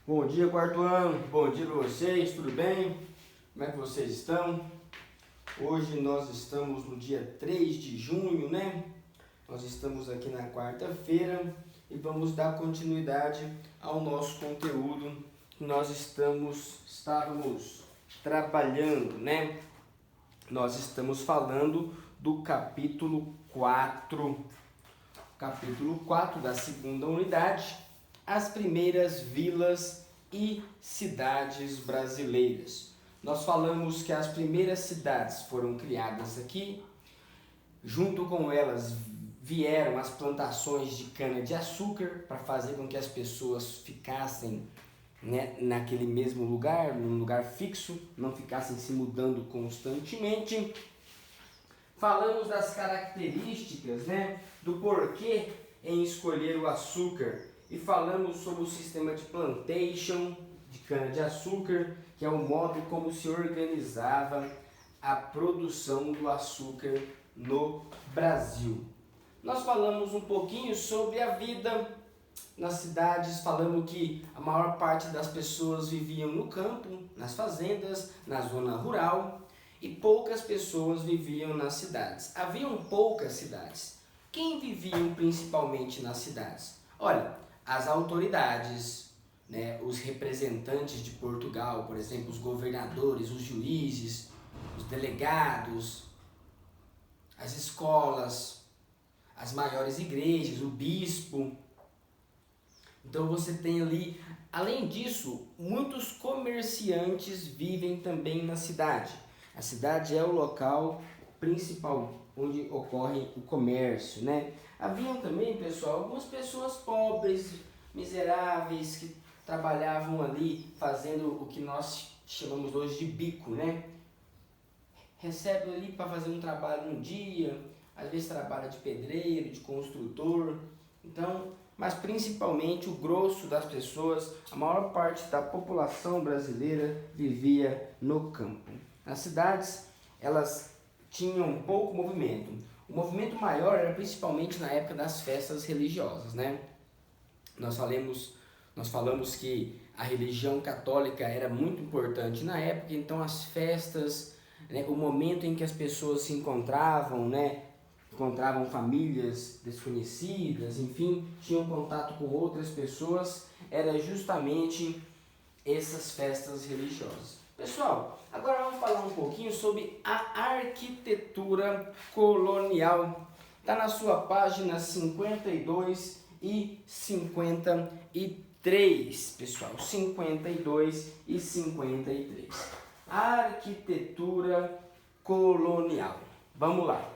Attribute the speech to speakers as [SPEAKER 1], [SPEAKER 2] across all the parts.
[SPEAKER 1] Bom dia, quarto ano. Bom dia para vocês, tudo bem? Como é que vocês estão? Hoje nós estamos no dia 3 de junho, né? Nós estamos aqui na quarta-feira e vamos dar continuidade ao nosso conteúdo que nós estávamos trabalhando, né? Nós estamos falando do capítulo 4 da segunda unidade, as primeiras vilas e cidades brasileiras. Nós falamos que as primeiras cidades foram criadas aqui, junto com elas vieram as plantações de cana-de-açúcar para fazer com que as pessoas ficassem, né, naquele mesmo lugar, num lugar fixo, não ficassem se mudando constantemente. Falamos das características, né, do porquê em escolher o açúcar e falamos sobre o sistema de plantation de cana-de-açúcar, que é o modo como se organizava a produção do açúcar no Brasil. Nós falamos um pouquinho sobre a vida nas cidades, falamos que a maior parte das pessoas viviam no campo, nas fazendas, na zona rural, e poucas pessoas viviam nas cidades. Haviam poucas cidades. Quem viviam principalmente nas cidades? Olha, as autoridades, né, os representantes de Portugal, por exemplo, os governadores, os juízes, os delegados, as escolas, as maiores igrejas, o bispo. Então você tem ali, além disso, muitos comerciantes vivem também na cidade. A cidade é o local principal onde ocorre o comércio, né? Haviam também, pessoal, algumas pessoas pobres, miseráveis, que trabalhavam ali fazendo o que nós chamamos hoje de bico, né? Recebe ali para fazer um trabalho um dia, às vezes trabalha de pedreiro, de construtor. Então, mas principalmente o grosso das pessoas, a maior parte da população brasileira vivia no campo. As cidades, elas tinham pouco movimento. O movimento maior era principalmente na época das festas religiosas, né? Nós falamos que a religião católica era muito importante na época, então as festas, né, o momento em que as pessoas se encontravam, né, encontravam famílias desconhecidas, enfim, tinham contato com outras pessoas, era justamente essas festas religiosas. Pessoal, agora vamos falar um pouquinho sobre a arquitetura colonial. Está na sua página 52 e 53, pessoal, 52 e 53. Arquitetura colonial. Vamos lá.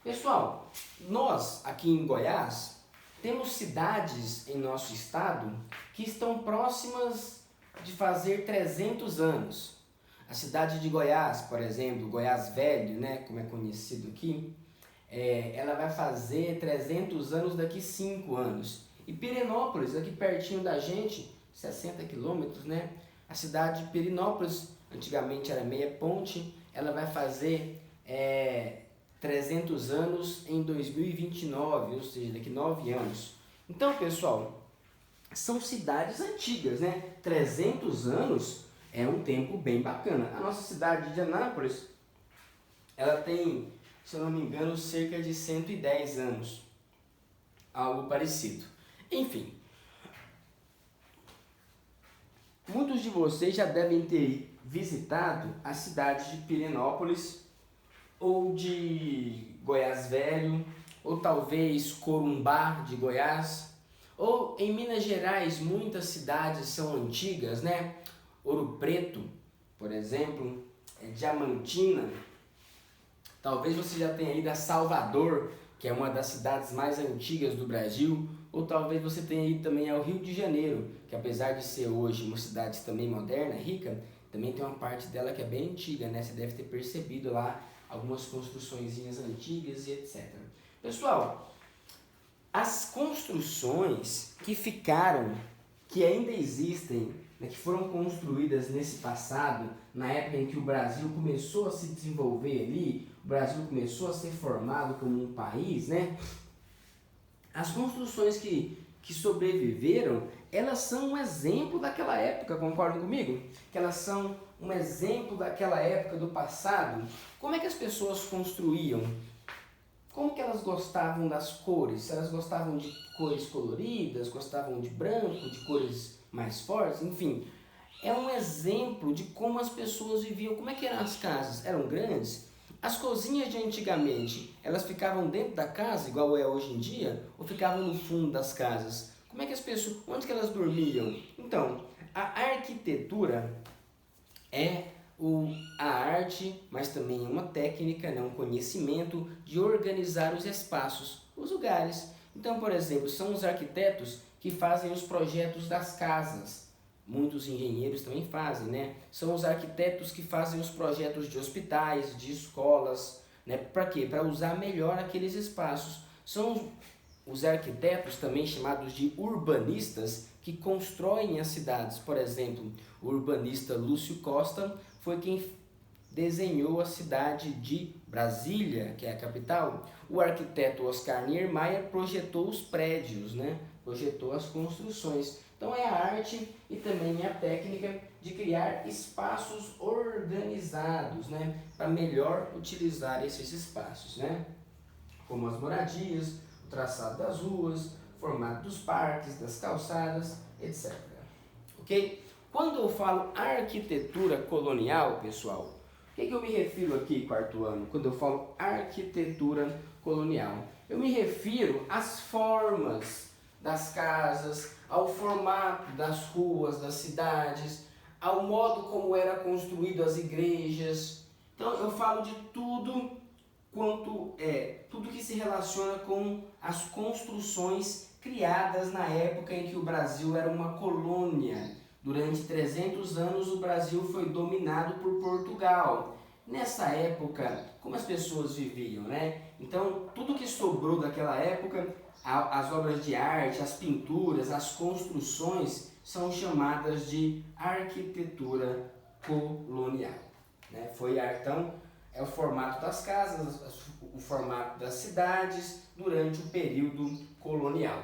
[SPEAKER 1] Pessoal, nós aqui em Goiás temos cidades em nosso estado que estão próximas de fazer 300 anos. A cidade de Goiás, por exemplo, Goiás Velho, né, como é conhecido aqui, ela vai fazer 300 anos daqui 5 anos. E Pirenópolis, aqui pertinho da gente, 60 quilômetros, né? A cidade de Pirenópolis, antigamente era meia ponte, ela vai fazer 300 anos em 2029, ou seja, daqui 9 anos. Então, pessoal, são cidades antigas, né? 300 anos é um tempo bem bacana. A nossa cidade de Anápolis, ela tem, se eu não me engano, cerca de 110 anos. Algo parecido. Enfim, muitos de vocês já devem ter visitado a cidade de Pirenópolis, ou de Goiás Velho, ou talvez Corumbá de Goiás, ou em Minas Gerais muitas cidades são antigas, né? Ouro Preto, por exemplo, Diamantina. Talvez você já tenha ido a Salvador, que é uma das cidades mais antigas do Brasil, ou talvez você tenha ido também ao Rio de Janeiro, que apesar de ser hoje uma cidade também moderna, rica, também tem uma parte dela que é bem antiga, né? Você deve ter percebido lá algumas construçõezinhas antigas e etc. Pessoal, as construções que ficaram, que ainda existem, né, que foram construídas nesse passado, na época em que o Brasil começou a se desenvolver ali, o Brasil começou a ser formado como um país, né? As construções que sobreviveram elas são um exemplo daquela época, concordam comigo? Que elas são um exemplo daquela época do passado. Como é que as pessoas construíam? Como que elas gostavam das cores? Elas gostavam de cores coloridas, gostavam de branco, de cores mais fortes, enfim. É um exemplo de como as pessoas viviam. Como é que eram as casas? Eram grandes? As cozinhas de antigamente, elas ficavam dentro da casa, igual é hoje em dia, ou ficavam no fundo das casas? Como é que as pessoas, onde que elas dormiam? Então, a arquitetura é a arte, mas também é uma técnica, né, um conhecimento de organizar os espaços, os lugares. Então, por exemplo, são os arquitetos que fazem os projetos das casas. Muitos engenheiros também fazem, né? São os arquitetos que fazem os projetos de hospitais, de escolas, né? Para quê? Para usar melhor aqueles espaços. São os arquitetos também chamados de urbanistas que constroem as cidades. Por exemplo, o urbanista Lúcio Costa foi quem desenhou a cidade de Brasília, que é a capital. O arquiteto Oscar Niemeyer projetou os prédios, né? Projetou as construções. Então é a arte e também a técnica de criar espaços organizados, né? Para melhor utilizar esses espaços, né? Como as moradias, o traçado das ruas, o formato dos parques, das calçadas, etc. Ok? Quando eu falo arquitetura colonial, pessoal, o que eu me refiro aqui, quarto ano, quando eu falo arquitetura colonial? Eu me refiro às formas das casas, ao formato das ruas, das cidades, ao modo como era construído as igrejas. Então eu falo de tudo tudo que se relaciona com as construções criadas na época em que o Brasil era uma colônia. Durante 300 anos o Brasil foi dominado por Portugal. Nessa época, como as pessoas viviam, né? Então, tudo que sobrou daquela época, as obras de arte, as pinturas, as construções, são chamadas de arquitetura colonial, né? Então, é o formato das casas, o formato das cidades durante o período colonial.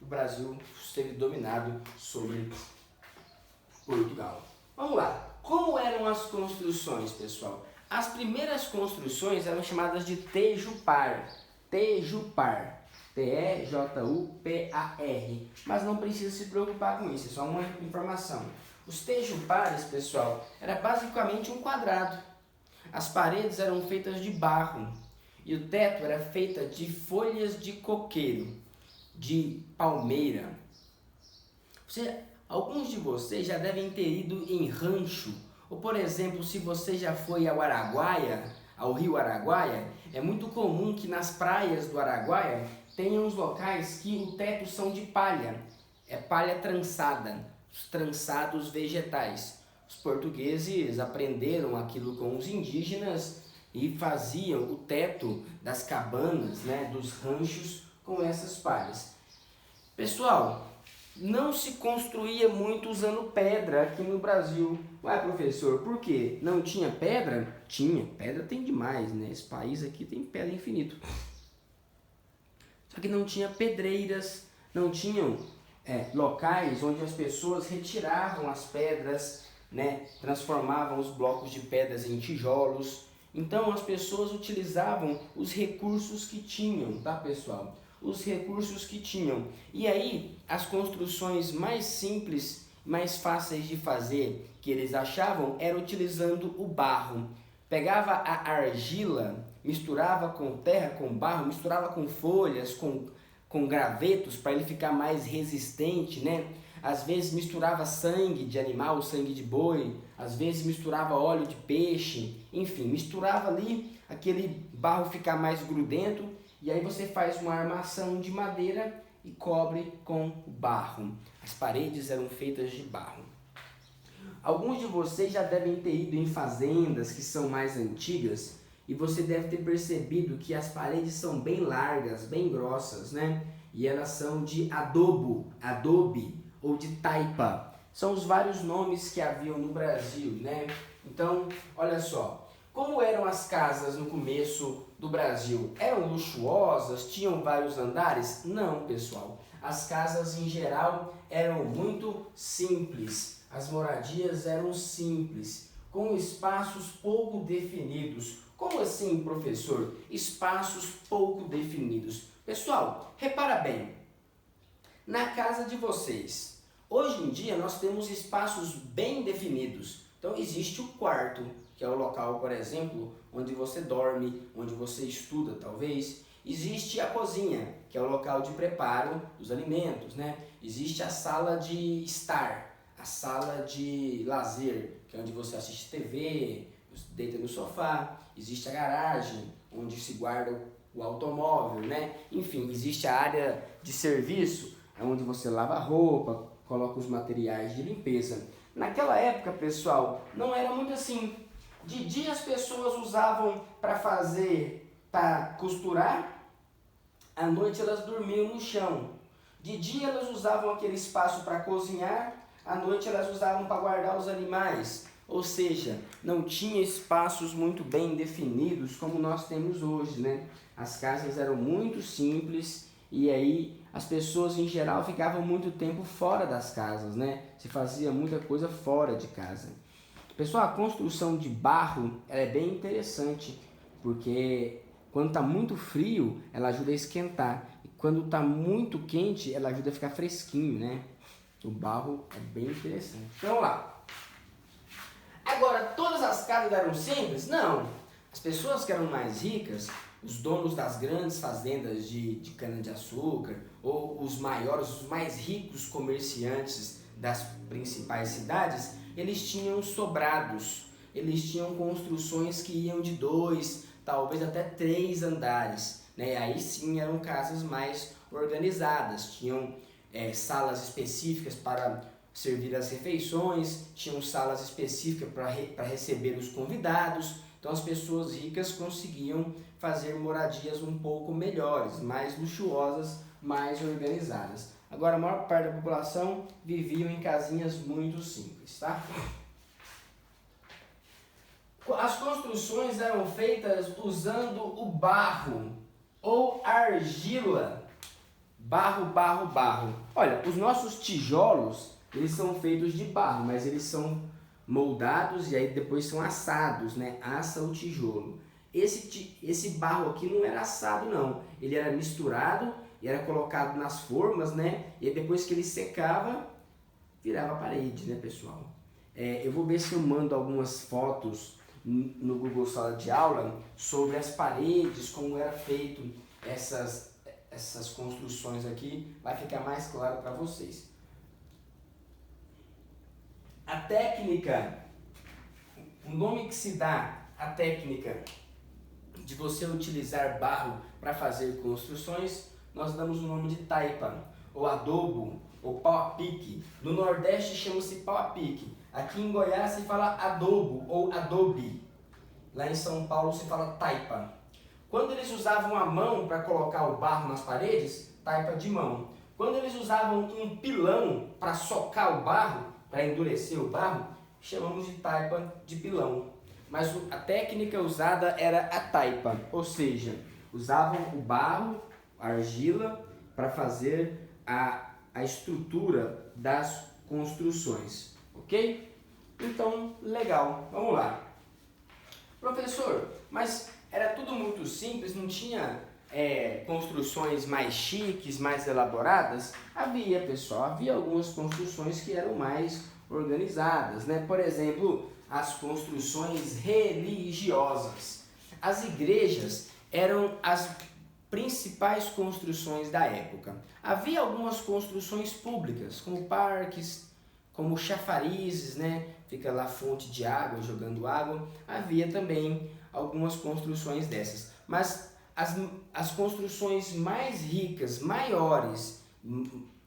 [SPEAKER 1] O Brasil esteve dominado sobre Portugal. Vamos lá. Como eram as construções, pessoal? As primeiras construções eram chamadas de tejupar. Tejupar. T-E-J-U-P-A-R. Mas não precisa se preocupar com isso, é só uma informação. Os tejupares, pessoal, era basicamente um quadrado. As paredes eram feitas de barro e o teto era feito de folhas de coqueiro, de palmeira. Alguns de vocês já devem ter ido em rancho, ou por exemplo, se você já foi ao Araguaia, ao rio Araguaia, é muito comum que nas praias do Araguaia tenham uns locais que o teto são de palha, é palha trançada, os trançados vegetais. Os portugueses aprenderam aquilo com os indígenas e faziam o teto das cabanas, né, dos ranchos com essas palhas. Pessoal, não se construía muito usando pedra aqui no Brasil. Ué, professor, por quê? Não tinha pedra? Tinha, pedra tem demais, né? Esse país aqui tem pedra infinito. Só que não tinha pedreiras, não tinham locais onde as pessoas retiravam as pedras, né? Transformavam os blocos de pedras em tijolos. Então as pessoas utilizavam os recursos que tinham, tá, pessoal? Os recursos que tinham. E aí, as construções mais simples, mais fáceis de fazer, que eles achavam, era utilizando o barro. Pegava a argila, misturava com terra, com barro, misturava com folhas, com gravetos, para ele ficar mais resistente, né? Às vezes misturava sangue de animal, sangue de boi, às vezes misturava óleo de peixe, enfim, misturava ali, aquele barro ficar mais grudento, e aí você faz uma armação de madeira e cobre com barro. As paredes eram feitas de barro. Alguns de vocês já devem ter ido em fazendas que são mais antigas e você deve ter percebido que as paredes são bem largas, bem grossas, né? E elas são de adobe ou de taipa. São os vários nomes que haviam no Brasil, né? Então, olha só. Como eram as casas no começo do Brasil? Eram luxuosas? Tinham vários andares? Não, pessoal. As casas em geral eram muito simples, as moradias eram simples, com espaços pouco definidos. Como assim, professor? Espaços pouco definidos. Pessoal, repara bem, na casa de vocês, hoje em dia nós temos espaços bem definidos. Então existe o quarto, que é o local, por exemplo, onde você dorme, onde você estuda talvez. Existe a cozinha, que é o local de preparo dos alimentos, né? Existe a sala de estar, a sala de lazer, que é onde você assiste TV, deita no sofá. Existe a garagem, onde se guarda o automóvel, né? Enfim, existe a área de serviço, onde você lava a roupa, coloca os materiais de limpeza. Naquela época, pessoal, não era muito assim. De dia as pessoas usavam para costurar, à noite elas dormiam no chão. De dia elas usavam aquele espaço para cozinhar, à noite elas usavam para guardar os animais. Ou seja, não tinha espaços muito bem definidos como nós temos hoje, né? As casas eram muito simples e aí as pessoas em geral ficavam muito tempo fora das casas, né? Se fazia muita coisa fora de casa. Pessoal, a construção de barro ela é bem interessante, porque quando está muito frio, ela ajuda a esquentar. E quando está muito quente, ela ajuda a ficar fresquinho, né? O barro é bem interessante. Então, vamos lá. Agora, todas as casas eram simples? Não. As pessoas que eram mais ricas, os donos das grandes fazendas de cana-de-açúcar, ou os maiores, os mais ricos comerciantes das principais cidades, eles tinham sobrados, eles tinham construções que iam de 2, talvez até 3 andares, né? Aí sim eram casas mais organizadas, tinham salas específicas para servir as refeições, tinham salas específicas para receber os convidados. Então as pessoas ricas conseguiam fazer moradias um pouco melhores, mais luxuosas, mais organizadas. Agora a maior parte da população viviam em casinhas muito simples, tá? As construções eram feitas usando o barro ou argila. Barro. Olha, os nossos tijolos, eles são feitos de barro, mas eles são moldados e aí depois são assados, né? Assa o tijolo. Esse barro aqui não era assado não, ele era misturado e era colocado nas formas, né? E aí depois que ele secava, virava parede, né, pessoal? Eu vou ver se eu mando algumas fotos no Google Sala de Aula sobre as paredes, como era feito essas construções aqui, vai ficar mais claro para vocês. A técnica, o nome que se dá à técnica de você utilizar barro para fazer construções, nós damos o nome de taipa, ou adobo, ou pau a pique. No Nordeste chama-se pau a pique. Aqui em Goiás se fala adobo ou adobe. Lá em São Paulo se fala taipa. Quando eles usavam a mão para colocar o barro nas paredes, taipa de mão. Quando eles usavam um pilão para socar o barro, para endurecer o barro, chamamos de taipa de pilão. Mas a técnica usada era a taipa, ou seja, usavam o barro, a argila, para fazer a estrutura das construções, ok? Então, legal, vamos lá. Professor, mas era tudo muito simples, não tinha construções mais chiques, mais elaboradas? Havia, pessoal, havia algumas construções que eram mais organizadas, né? Por exemplo, as construções religiosas. As igrejas eram as principais construções da época. Havia algumas construções públicas, como parques, como chafarizes, né? Fica lá fonte de água, jogando água. Havia também algumas construções dessas. Mas as construções mais ricas, maiores,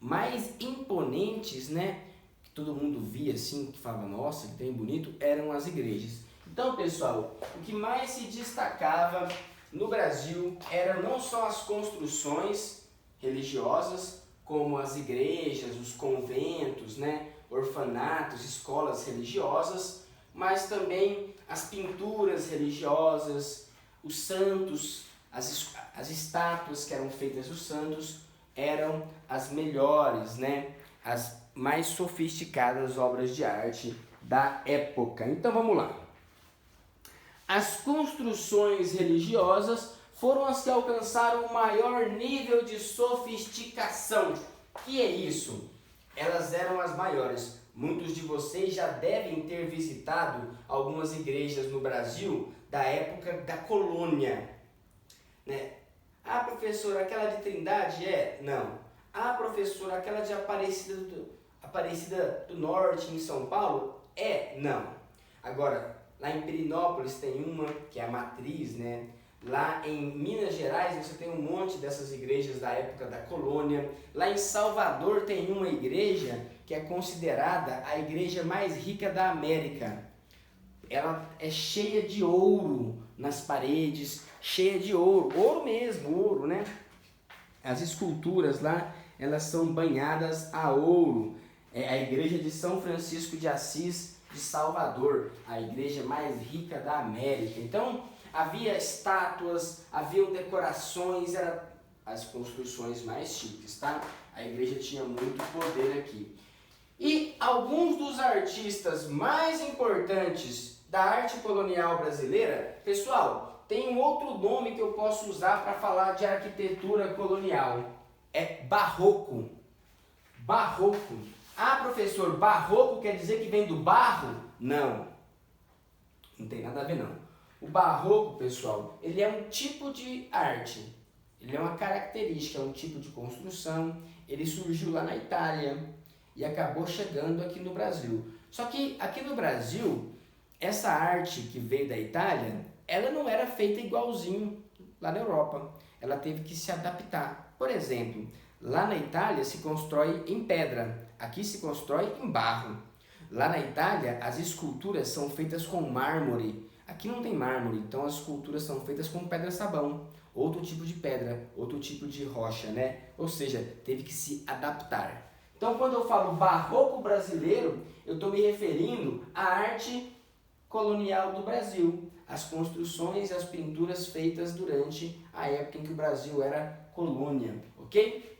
[SPEAKER 1] mais imponentes, né? Que todo mundo via assim, que falava, nossa, que bem bonito, eram as igrejas. Então, pessoal, o que mais se destacava no Brasil eram não só as construções religiosas, como as igrejas, os conventos, né? Orfanatos, escolas religiosas, mas também as pinturas religiosas, os santos, as estátuas que eram feitas dos santos, eram as melhores, né? As mais sofisticadas obras de arte da época. Então vamos lá. As construções religiosas foram as que alcançaram o maior nível de sofisticação. Que é isso? Elas eram as maiores. Muitos de vocês já devem ter visitado algumas igrejas no Brasil da época da colônia, né? Ah, professor, aquela de Trindade é? Não. Ah, professor, aquela de Aparecida do Norte, em São Paulo? É? Não. Agora, lá em Pirenópolis tem uma, que é a Matriz, né? Lá em Minas Gerais você tem um monte dessas igrejas da época da colônia. Lá em Salvador tem uma igreja que é considerada a igreja mais rica da América. Ela é cheia de ouro nas paredes, cheia de ouro, ouro mesmo, ouro, né? As esculturas lá, elas são banhadas a ouro. É a igreja de São Francisco de Assis de Salvador, a igreja mais rica da América. Então, havia estátuas, haviam decorações, eram as construções mais chiques, tá? A igreja tinha muito poder aqui. E alguns dos artistas mais importantes da arte colonial brasileira, pessoal, tem um outro nome que eu posso usar para falar de arquitetura colonial. É barroco. Barroco. Ah, professor, barroco quer dizer que vem do barro? Não. Não tem nada a ver, não. O barroco, pessoal, ele é um tipo de arte. Ele é uma característica, é um tipo de construção. Ele surgiu lá na Itália e acabou chegando aqui no Brasil. Só que aqui no Brasil, essa arte que veio da Itália, ela não era feita igualzinho lá na Europa. Ela teve que se adaptar. Por exemplo, lá na Itália se constrói em pedra, aqui se constrói em barro. Lá na Itália as esculturas são feitas com mármore, aqui não tem mármore, então as esculturas são feitas com pedra-sabão, outro tipo de pedra, outro tipo de rocha, né? Ou seja, teve que se adaptar. Então quando eu falo barroco brasileiro, eu estou me referindo à arte colonial do Brasil, as construções e as pinturas feitas durante a época em que o Brasil era colônia, ok?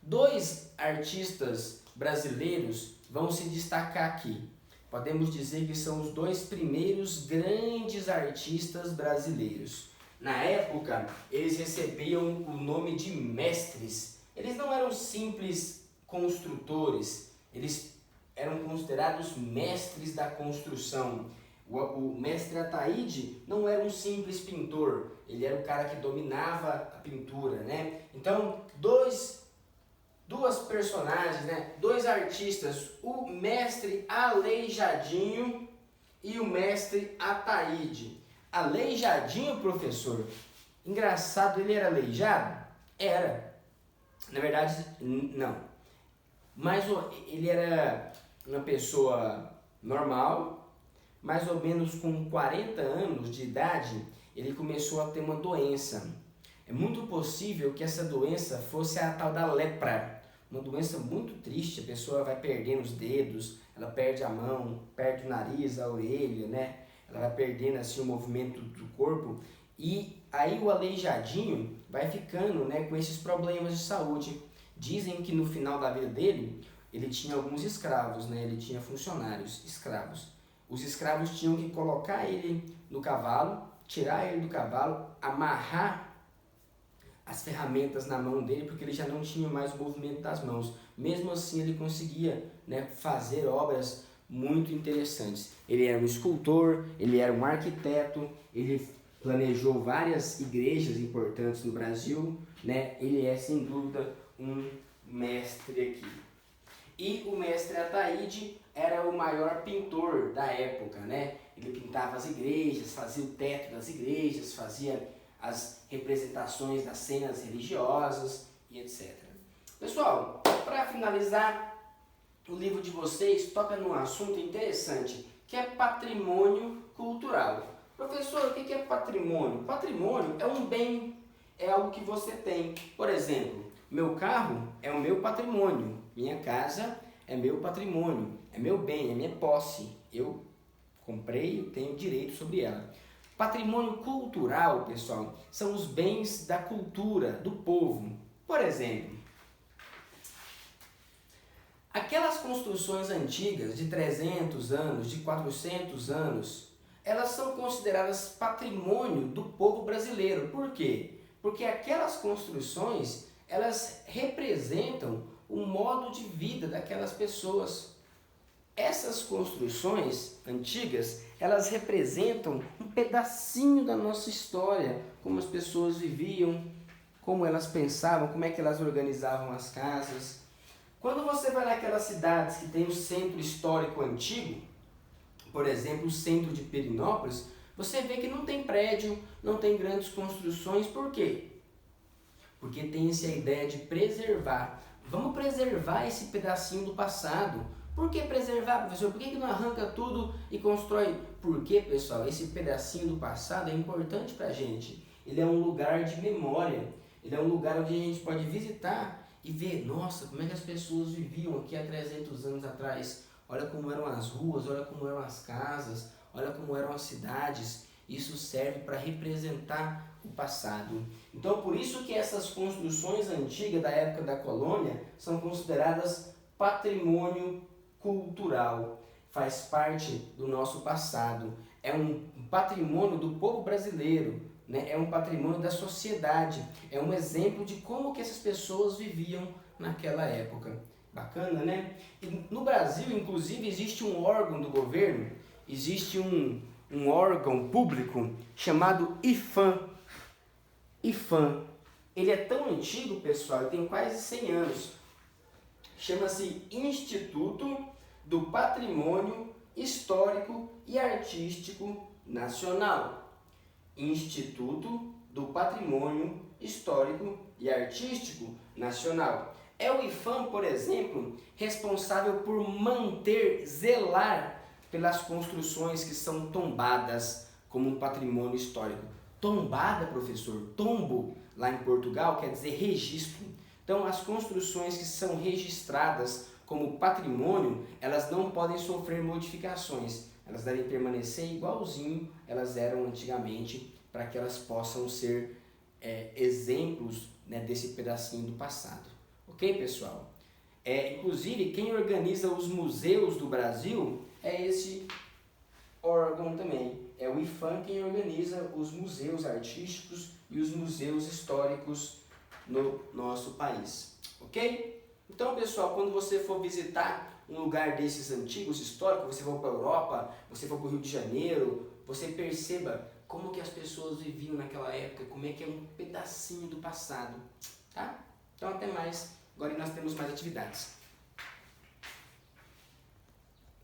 [SPEAKER 1] Dois artistas brasileiros vão se destacar aqui. Podemos dizer que são os dois primeiros grandes artistas brasileiros. Na época, eles recebiam o nome de mestres. Eles não eram simples construtores, eles eram considerados mestres da construção. O mestre Ataíde não era um simples pintor, ele era o cara que dominava a pintura, né? Então, duas personagens, né? Dois artistas, o mestre Aleijadinho e o mestre Ataíde. Aleijadinho, professor, engraçado, ele era aleijado? Era. Na verdade, não. Mas ele era uma pessoa normal, mais ou menos com 40 anos de idade, ele começou a ter uma doença. É muito possível que essa doença fosse a tal da lepra. Uma doença muito triste, a pessoa vai perdendo os dedos, ela perde a mão, perde o nariz, a orelha, né? Ela vai perdendo assim o movimento do corpo e aí o aleijadinho vai ficando, né, com esses problemas de saúde. Dizem que no final da vida dele, ele tinha alguns escravos, né? Ele tinha funcionários, escravos. Os escravos tinham que colocar ele no cavalo, tirar ele do cavalo, amarrar as ferramentas na mão dele, porque ele já não tinha mais o movimento das mãos. Mesmo assim, ele conseguia, né, fazer obras muito interessantes. Ele era um escultor, ele era um arquiteto, ele planejou várias igrejas importantes no Brasil, né? Ele é, sem dúvida, um mestre aqui. E o mestre Ataíde era o maior pintor da época, né? Ele pintava as igrejas, fazia o teto das igrejas, fazia as representações das cenas religiosas e etc. Pessoal, para finalizar, o livro de vocês toca num assunto interessante, que é patrimônio cultural. Professor, o que é patrimônio? Patrimônio é um bem, é algo que você tem. Por exemplo, meu carro é o meu patrimônio, minha casa é meu patrimônio, é meu bem, é minha posse. Eu comprei, eu tenho direito sobre ela. Patrimônio cultural, pessoal, são os bens da cultura, do povo. Por exemplo, aquelas construções antigas de 300 anos, de 400 anos, elas são consideradas patrimônio do povo brasileiro. Por quê? Porque aquelas construções, elas representam o modo de vida daquelas pessoas. Essas construções antigas, elas representam um pedacinho da nossa história, como as pessoas viviam, como elas pensavam, como é que elas organizavam as casas. Quando você vai naquelas cidades que tem um centro histórico antigo, por exemplo, o centro de Perinópolis, você vê que não tem prédio, não tem grandes construções. Por quê? Porque tem essa ideia de preservar. Vamos preservar esse pedacinho do passado. Por que preservar, professor? Por que não arranca tudo e constrói? Porque, pessoal, esse pedacinho do passado é importante para a gente. Ele é um lugar de memória. Ele é um lugar onde a gente pode visitar e ver, nossa, como é que as pessoas viviam aqui há 300 anos atrás. Olha como eram as ruas, olha como eram as casas, olha como eram as cidades. Isso serve para representar o passado. Então, por isso que essas construções antigas da época da colônia são consideradas patrimônio cultural. Faz parte do nosso passado. É um patrimônio do povo brasileiro, né? É um patrimônio da sociedade. É um exemplo de como que essas pessoas viviam naquela época. Bacana, né? E no Brasil, inclusive, existe um órgão do governo, existe um órgão público chamado IPHAN. IPHAN. Ele é tão antigo, pessoal, ele tem quase 100 anos. Chama-se Instituto do Patrimônio Histórico e Artístico Nacional. Instituto do Patrimônio Histórico e Artístico Nacional. É o IPHAN, por exemplo, responsável por manter, zelar pelas construções que são tombadas como um patrimônio histórico. Tombada, professor, tombo, lá em Portugal, quer dizer registro. Então, as construções que são registradas como patrimônio, elas não podem sofrer modificações. Elas devem permanecer igualzinho elas eram antigamente, para que elas possam ser exemplos, né, desse pedacinho do passado. Ok, pessoal? Inclusive, quem organiza os museus do Brasil é esse órgão também. É o IPHAN quem organiza os museus artísticos e os museus históricos no nosso país. Ok? Então, pessoal, quando você for visitar um lugar desses antigos, históricos, você for para a Europa, você for para o Rio de Janeiro, você perceba como que as pessoas viviam naquela época, como é que é um pedacinho do passado. Tá? Então, até mais. Agora nós temos mais atividades.